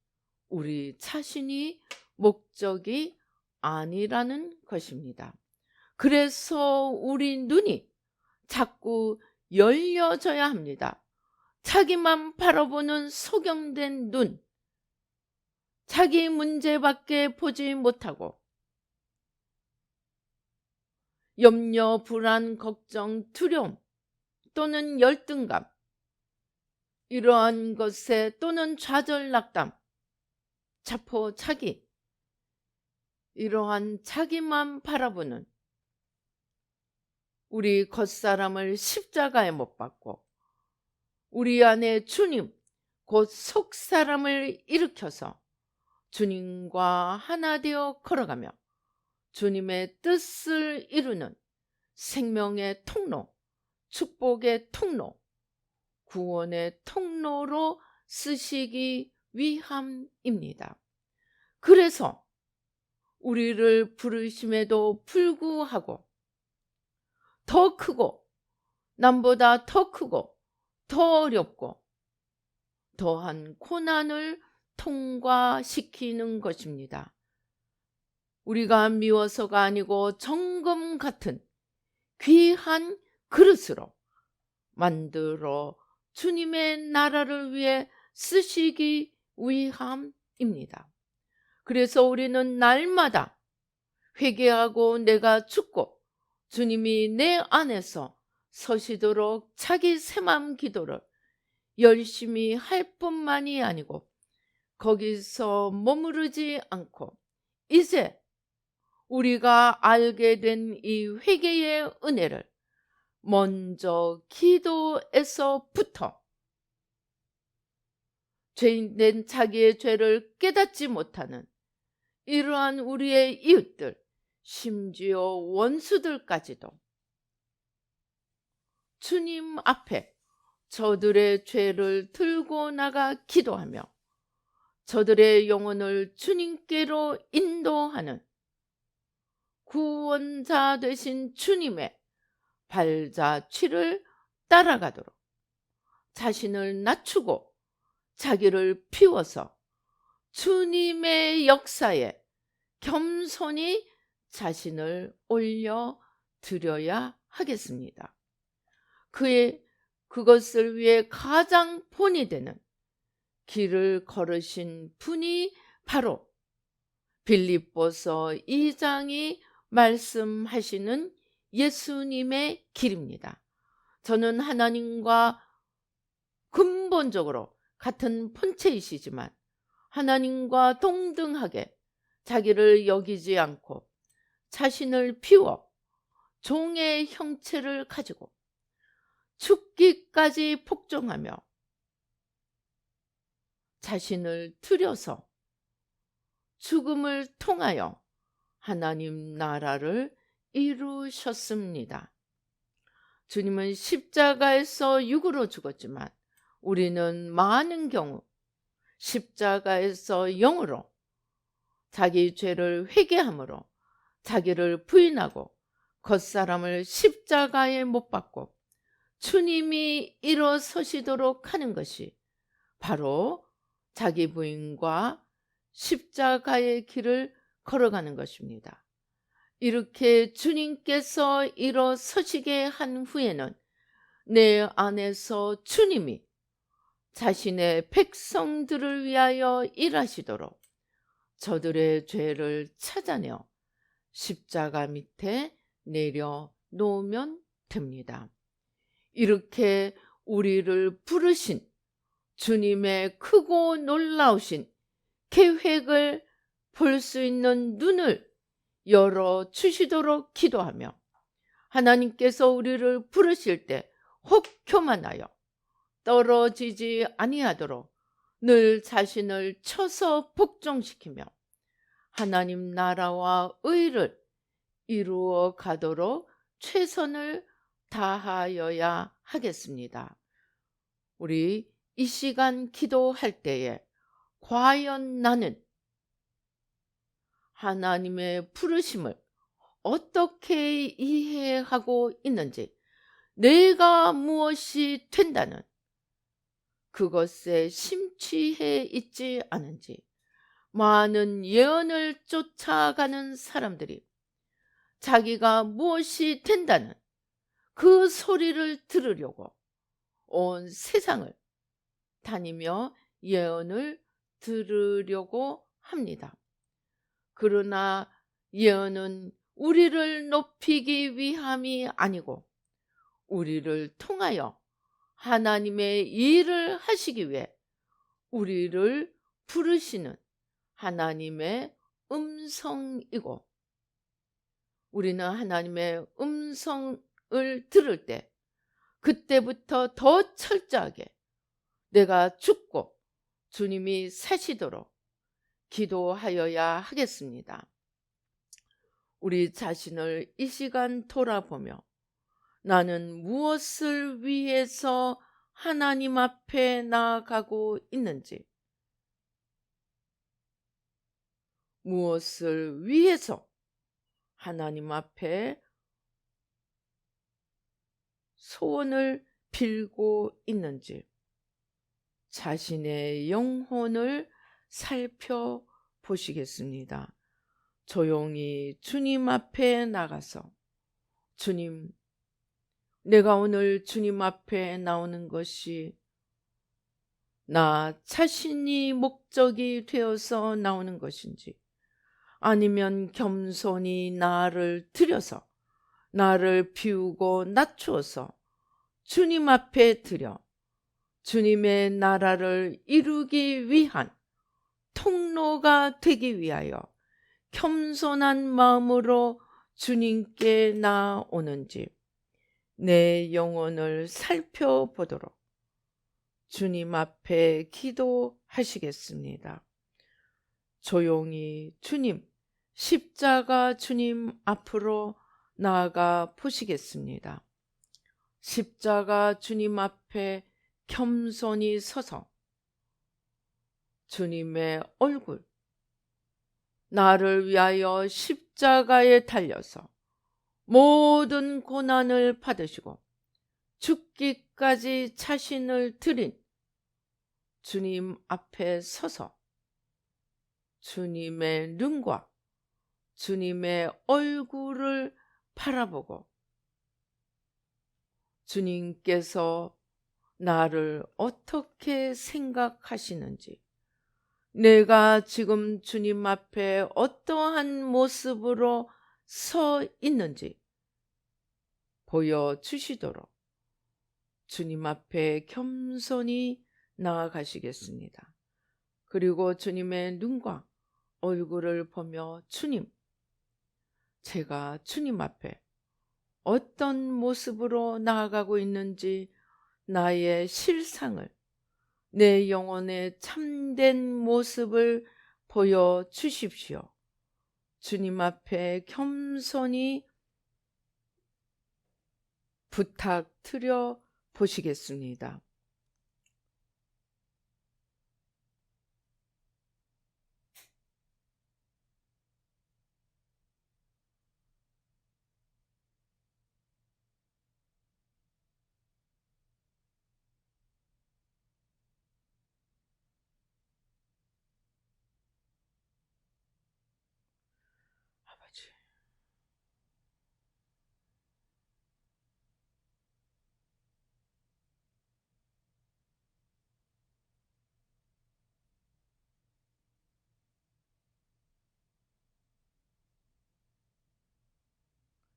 우리 자신이 목적이 아니라는 것입니다. 그래서 우리 눈이 자꾸 열려져야 합니다. 자기만 바라보는 소경된 눈, 자기 문제밖에 보지 못하고 염려, 불안, 걱정, 두려움 또는 열등감 이러한 것에 또는 좌절, 낙담, 자포, 차기 이러한 자기만 바라보는 우리 겉사람을 십자가에 못 박고 우리 안에 주님 곧 속사람을 일으켜서 주님과 하나 되어 걸어가며 주님의 뜻을 이루는 생명의 통로, 축복의 통로, 구원의 통로로 쓰시기 위함입니다. 그래서 우리를 부르심에도 불구하고 더 크고 남보다 더 크고 더 어렵고 더한 고난을 통과시키는 것입니다. 우리가 미워서가 아니고 정금 같은 귀한 그릇으로 만들어 주님의 나라를 위해 쓰시기 위함입니다. 그래서 우리는 날마다 회개하고 내가 죽고 주님이 내 안에서 서시도록 자기 새마음 기도를 열심히 할 뿐만이 아니고 거기서 머무르지 않고 이제 우리가 알게 된 이 회개의 은혜를 먼저 기도에서부터 죄인된 자기의 죄를 깨닫지 못하는 이러한 우리의 이웃들, 심지어 원수들까지도 주님 앞에 저들의 죄를 들고 나가 기도하며 저들의 영혼을 주님께로 인도하는 구원자 되신 주님의 발자취를 따라가도록 자신을 낮추고 자기를 비워서 주님의 역사에 겸손히 자신을 올려드려야 하겠습니다. 그것을 위해 가장 본이 되는 길을 걸으신 분이 바로 빌립보서 2장이 말씀하시는 예수님의 길입니다. 저는 하나님과 근본적으로 같은 본체이시지만 하나님과 동등하게 자기를 여기지 않고 자신을 비워 종의 형체를 가지고 죽기까지 복종하며 자신을 들여서 죽음을 통하여 하나님 나라를 이루셨습니다. 주님은 십자가에서 육으로 죽었지만 우리는 많은 경우 십자가에서 영으로 자기 죄를 회개함으로 자기를 부인하고 겉사람을 십자가에 못 박고 주님이 일어서시도록 하는 것이 바로 자기 부인과 십자가의 길을 걸어가는 것입니다. 이렇게 주님께서 일어서시게 한 후에는 내 안에서 주님이 자신의 백성들을 위하여 일하시도록 저들의 죄를 찾아내어 십자가 밑에 내려놓으면 됩니다. 이렇게 우리를 부르신 주님의 크고 놀라우신 계획을 볼 수 있는 눈을 열어주시도록 기도하며 하나님께서 우리를 부르실 때 혹 교만하여 떨어지지 아니하도록 늘 자신을 쳐서 복종시키며 하나님 나라와 의를 이루어 가도록 최선을 다하여야 하겠습니다. 우리 이 시간 기도할 때에 과연 나는 하나님의 부르심을 어떻게 이해하고 있는지, 내가 무엇이 된다는 그것에 심취해 있지 않은지, 많은 예언을 쫓아가는 사람들이 자기가 무엇이 된다는 그 소리를 들으려고 온 세상을 다니며 예언을 들으려고 합니다. 그러나 예언은 우리를 높이기 위함이 아니고 우리를 통하여 하나님의 일을 하시기 위해 우리를 부르시는 하나님의 음성이고, 우리는 하나님의 음성을 들을 때 그때부터 더 철저하게 내가 죽고 주님이 사시도록 기도하여야 하겠습니다. 우리 자신을 이 시간 돌아보며 나는 무엇을 위해서 하나님 앞에 나아가고 있는지, 무엇을 위해서 하나님 앞에 소원을 빌고 있는지 자신의 영혼을 살펴보시겠습니다. 조용히 주님 앞에 나가서 주님, 내가 오늘 주님 앞에 나오는 것이 나 자신이 목적이 되어서 나오는 것인지, 아니면 겸손히 나를 드려서 나를 비우고 낮추어서 주님 앞에 드려 주님의 나라를 이루기 위한 통로가 되기 위하여 겸손한 마음으로 주님께 나오는지 내 영혼을 살펴보도록 주님 앞에 기도하시겠습니다. 조용히 주님, 십자가 주님 앞으로 나아가 보시겠습니다. 십자가 주님 앞에 겸손히 서서 주님의 얼굴, 나를 위하여 십자가에 달려서 모든 고난을 받으시고 죽기까지 자신을 드린 주님 앞에 서서 주님의 눈과 주님의 얼굴을 바라보고 주님께서 나를 어떻게 생각하시는지, 내가 지금 주님 앞에 어떠한 모습으로 서 있는지 보여주시도록 주님 앞에 겸손히 나아가시겠습니다. 그리고 주님의 눈과 얼굴을 보며 주님, 제가 주님 앞에 어떤 모습으로 나아가고 있는지 나의 실상을, 내 영혼의 참된 모습을 보여주십시오. 주님 앞에 겸손히 부탁드려 보시겠습니다. 아버지,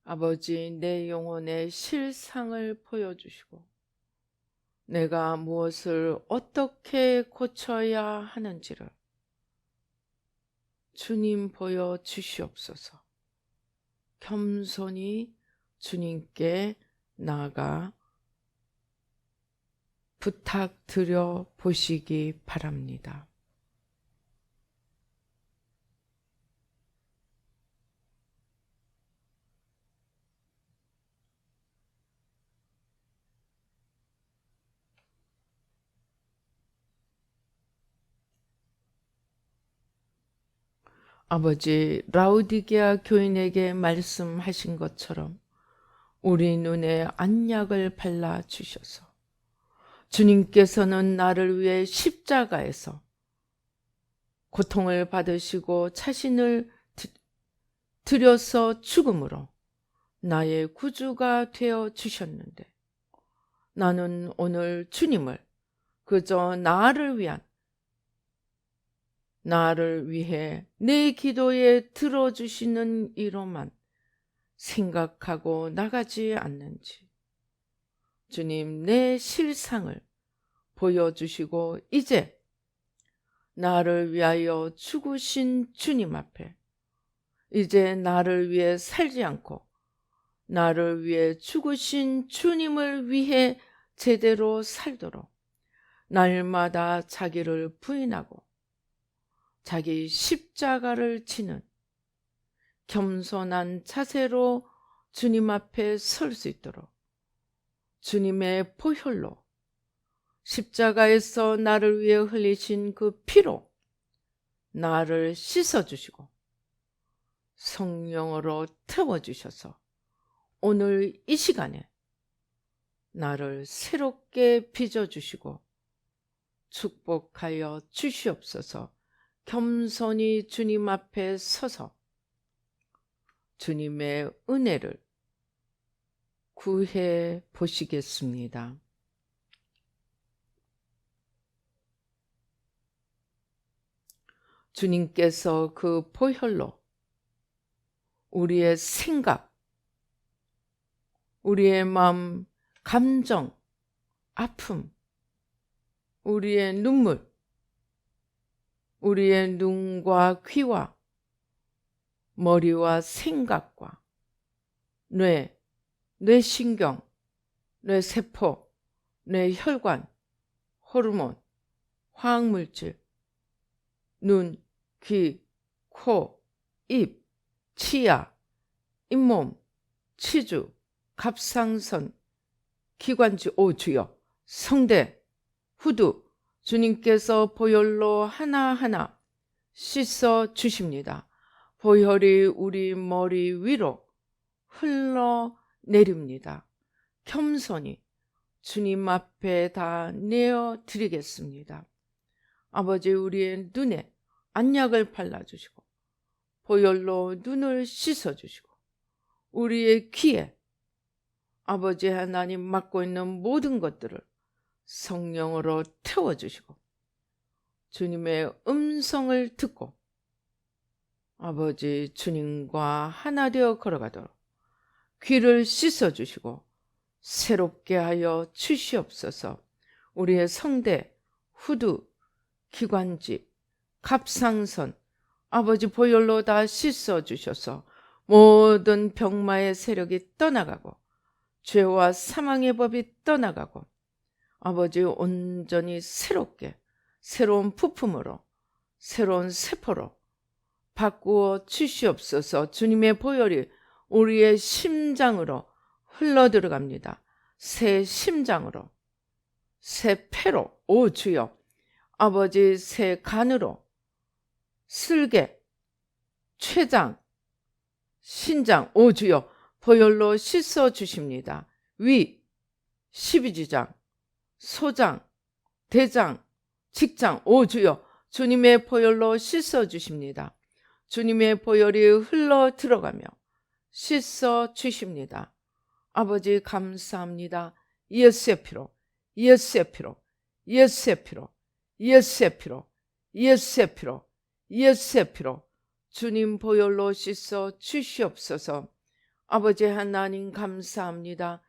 아버지, 내 영혼의 실상을 보여주시고 내가 무엇을 어떻게 고쳐야 하는지를 주님 보여주시옵소서. 겸손히 주님께 나아가 부탁드려 보시기 바랍니다. 아버지, 라우디게아 교인에게 말씀하신 것처럼 우리 눈에 안약을 발라주셔서 주님께서는 나를 위해 십자가에서 고통을 받으시고 자신을 들여서 죽음으로 나의 구주가 되어 주셨는데, 나는 오늘 주님을 그저 나를 위해 내 기도에 들어주시는 이로만 생각하고 나가지 않는지 주님, 내 실상을 보여주시고 이제 나를 위하여 죽으신 주님 앞에 이제 나를 위해 살지 않고 나를 위해 죽으신 주님을 위해 제대로 살도록 날마다 자기를 부인하고 자기 십자가를 지는 겸손한 자세로 주님 앞에 설 수 있도록 주님의 보혈로 십자가에서 나를 위해 흘리신 그 피로 나를 씻어주시고 성령으로 태워주셔서 오늘 이 시간에 나를 새롭게 빚어주시고 축복하여 주시옵소서. 겸손히 주님 앞에 서서 주님의 은혜를 구해 보시겠습니다. 주님께서 그 보혈로 우리의 생각, 우리의 마음, 감정, 아픔, 우리의 눈물, 우리의 눈과 귀와 머리와 생각과 뇌신경, 뇌세포, 뇌혈관, 호르몬, 화학물질, 눈, 귀, 코, 입, 치아, 잇몸, 치주, 갑상선, 기관지, 주여, 성대, 후두, 주님께서 보혈로 하나하나 씻어 주십니다. 보혈이 우리 머리 위로 흘러내립니다. 겸손히 주님 앞에 다 내어드리겠습니다. 아버지, 우리의 눈에 안약을 발라주시고 보혈로 눈을 씻어주시고 우리의 귀에 아버지 하나님 맡고 있는 모든 것들을 성령으로 태워주시고 주님의 음성을 듣고 아버지 주님과 하나 되어 걸어가도록 귀를 씻어주시고 새롭게 하여 주시옵소서. 우리의 성대, 후두, 기관지, 갑상선 아버지 보혈로 다 씻어주셔서 모든 병마의 세력이 떠나가고 죄와 사망의 법이 떠나가고 아버지 온전히 새롭게 새로운 부품으로 새로운 세포로 바꾸어 주시옵소서. 주님의 보혈이 우리의 심장으로 흘러들어갑니다. 새 심장으로, 새 폐로, 주여, 아버지 새 간으로, 슬개, 췌장, 신장, 주여, 보혈로 씻어주십니다. 위, 십이지장, 소장, 대장, 직장, 주여, 주님의 보혈로 씻어주십니다. 주님의 보혈이 흘러 들어가며 씻어 주십니다. 아버지 감사합니다. 예수의 피로, 예수의 피로, 예수의 피로, 예수의 피로, 예수의 피로, 예수의 피로 주님 보혈로 씻어 주시옵소서. 아버지 하나님 감사합니다.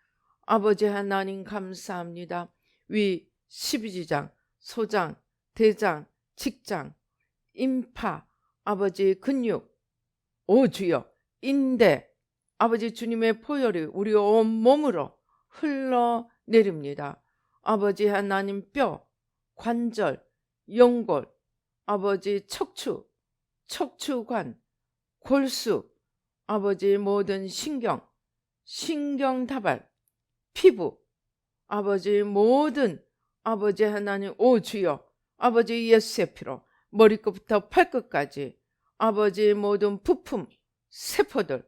아버지 하나님 감사합니다. 위, 십이지장, 소장, 대장, 직장, 임파, 아버지 근육, 주여, 인대, 아버지 주님의 보혈이 우리 온 몸으로 흘러내립니다. 아버지 하나님 뼈, 관절, 연골, 아버지 척추, 척추관, 골수, 아버지 모든 신경, 신경다발, 피부, 아버지 모든 아버지 하나님 주여, 아버지 예수의 피로 머리끝부터 발끝까지 아버지 모든 부품, 세포들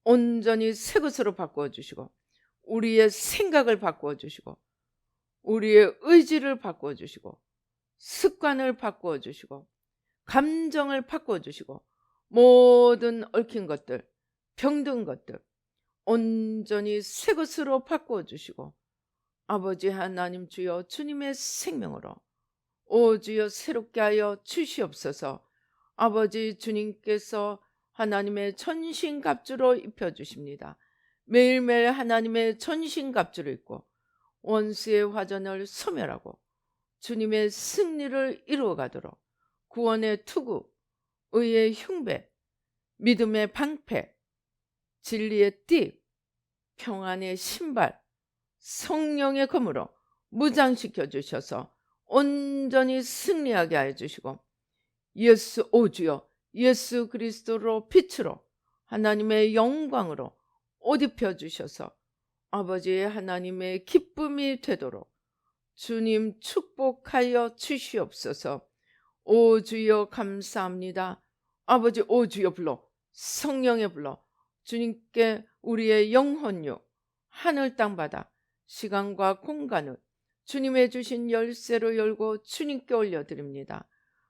온전히 새 것으로 바꾸어 주시고 우리의 생각을 바꾸어 주시고 우리의 의지를 바꾸어 주시고 습관을 바꾸어 주시고 감정을 바꾸어 주시고 모든 얽힌 것들, 병든 것들 온전히 새 것으로 바꾸어 주시고 아버지 하나님 주여 주님의 생명으로 주여 새롭게 하여 주시옵소서. 아버지 주님께서 하나님의 전신갑주로 입혀주십니다. 매일매일 하나님의 전신갑주를 입고 원수의 화전을 소멸하고 주님의 승리를 이루어가도록 구원의 투구, 의의 흉배, 믿음의 방패, 진리의 띠, 평안의 신발, 성령의 검으로 무장시켜 주셔서 온전히 승리하게 하여 주시고, 예수 오주여 예수 그리스도로 빛으로 하나님의 영광으로 옷 입혀 주셔서 아버지 하나님의 기쁨이 되도록 주님 축복하여 주시옵소서. 오 주여 감사합니다. 아버지 오 주여 불러 성령의 불러 주님께 우리의 영혼요 하늘 땅 바다 시간과 공간을 주님의 주신 열쇠로 열고 주님께 올려드립니다.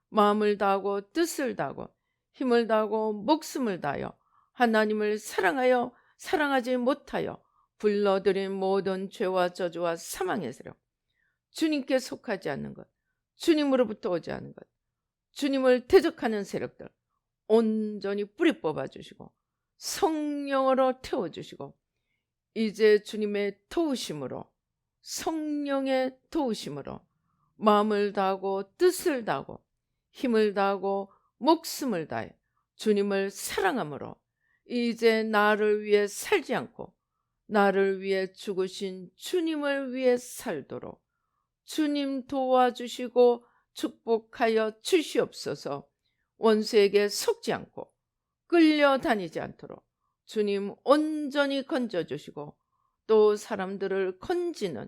마음을 다하고 뜻을 다하고 힘을 다하고 목숨을 다하여 하나님을 사랑하여 사랑하지 못하여 불러들인 모든 죄와 저주와 사망의 세력, 주님께 속하지 않는 것, 주님으로부터 오지 않은 것, 주님을 대적하는 세력들 온전히 뿌리 뽑아주시고 성령으로 태워주시고, 이제 주님의 도우심으로 성령의 도우심으로 마음을 다하고 뜻을 다하고 힘을 다하고 목숨을 다해 주님을 사랑함으로 이제 나를 위해 살지 않고 나를 위해 죽으신 주님을 위해 살도록 주님 도와주시고 축복하여 주시옵소서. 원수에게 속지 않고 끌려다니지 않도록 주님 온전히 건져주시고 또 사람들을 건지는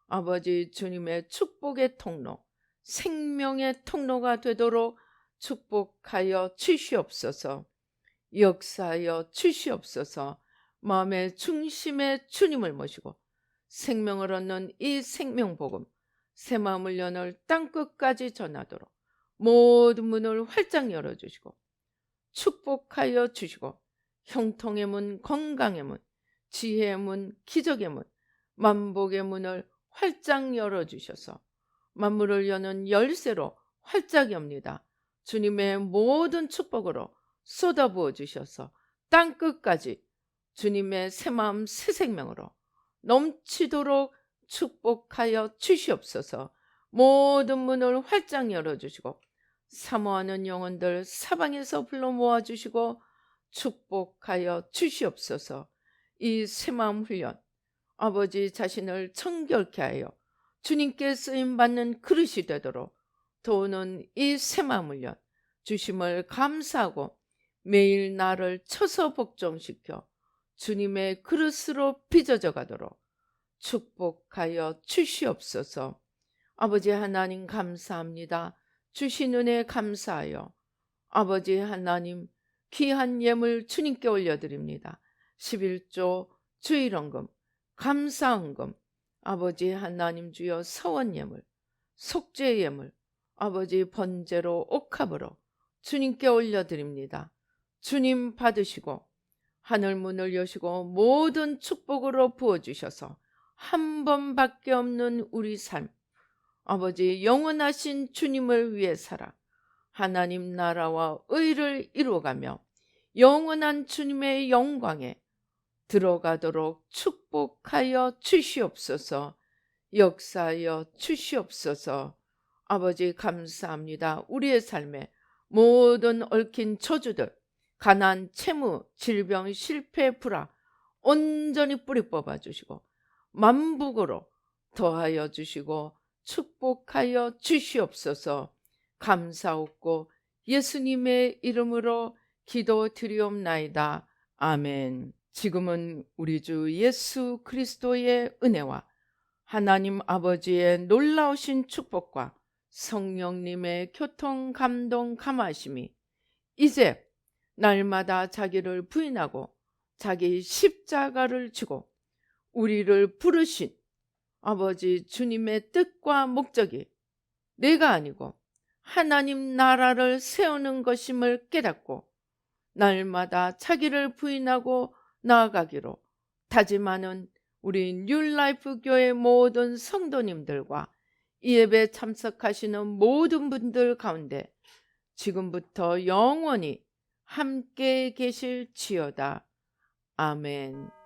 아버지 주님의 축복의 통로, 생명의 통로가 되도록 축복하여 주시옵소서. 역사하여 주시옵소서. 마음의 중심에 주님을 모시고 생명을 얻는 이 생명복음 새 마음을 여는 땅끝까지 전하도록 모든 문을 활짝 열어주시고 축복하여 주시고 형통의 문, 건강의 문, 지혜의 문, 기적의 문, 만복의 문을 활짝 열어주셔서 만물을 여는 열쇠로 활짝 엽니다. 주님의 모든 축복으로 쏟아부어 주셔서 땅끝까지 주님의 새 마음 새 생명으로 넘치도록 축복하여 주시옵소서. 모든 문을 활짝 열어주시고 사모하는 영혼들 사방에서 불러 모아주시고 축복하여 주시옵소서. 이 새마음 훈련 아버지 자신을 청결케 하여 주님께 쓰임받는 그릇이 되도록 도우는 이 새마음 훈련 주심을 감사하고 매일 나를 쳐서 복종시켜 주님의 그릇으로 빚어져 가도록 축복하여 주시옵소서. 아버지 하나님 감사합니다. 주신 은혜 감사하여 아버지 하나님 귀한 예물 주님께 올려드립니다. 11조 주일헌금 감사헌금 아버지 하나님 주여 서원 예물 속죄 예물 아버지 번제로 옥합으로 주님께 올려드립니다. 주님 받으시고 하늘 문을 여시고 모든 축복으로 부어주셔서 한 번밖에 없는 우리 삶 아버지 영원하신 주님을 위해 살아 하나님 나라와 의를 이루어가며 영원한 주님의 영광에 들어가도록 축복하여 주시옵소서. 역사하여 주시옵소서. 아버지 감사합니다. 우리의 삶에 모든 얽힌 저주들 가난, 채무, 질병, 실패, 불화 온전히 뿌리 뽑아 주시고 만복으로 더하여 주시고 축복하여 주시옵소서. 감사옵고 예수님의 이름으로 기도드리옵나이다. 아멘. 지금은 우리 주 예수 그리스도의 은혜와 하나님 아버지의 놀라우신 축복과 성령님의 교통, 감동, 감화심이 이제 날마다 자기를 부인하고 자기 십자가를 지고 우리를 부르신 아버지 주님의 뜻과 목적이 내가 아니고 하나님 나라를 세우는 것임을 깨닫고 날마다 자기를 부인하고 나아가기로 다짐하는 우리 뉴라이프 교회 모든 성도님들과 이 예배 참석하시는 모든 분들 가운데 지금부터 영원히 함께 계실지어다. 아멘.